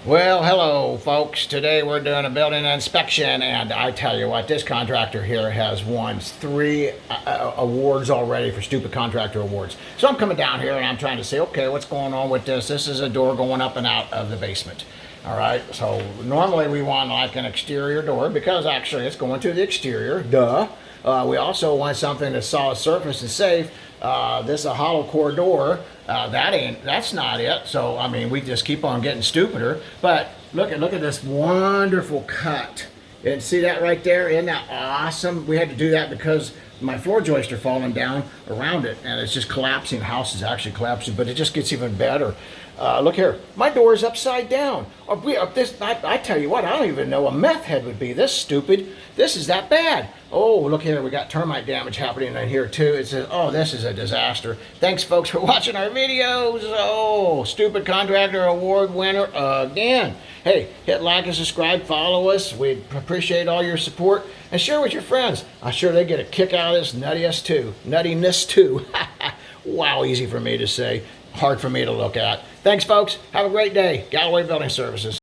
Well, hello folks. Today we're doing a building inspection, and I tell you what, this contractor here has won 3 awards already for stupid contractor awards. So I'm coming down here and I'm trying to say, okay, what's going on with this? This is a door going up and out of the basement. All right, so normally we want like an exterior door because actually it's going to the exterior, duh. We also want something that's solid surface and safe. This is a hollow core door. That's not it. So I mean, we just keep on getting stupider. But look at this wonderful cut. And see that right there? Isn't that awesome? We had to do that because my floor joists are falling down around it, and it's just collapsing. The house is actually collapsing, but it just gets even better. Look here, my door is upside down. I tell you what, I don't even know a meth head would be this stupid. This is that bad. Oh, look here, we got termite damage happening in here too. It says, oh, this is a disaster. Thanks, folks, for watching our videos. Oh, stupid contractor award winner again. Hey, hit like and subscribe, follow us. We appreciate all your support, and share with your friends. I'm sure they get a kick out of this nuttiness too. Wow, easy for me to say, hard for me to look at. Thanks, folks. Have a great day. Galloway Building Services.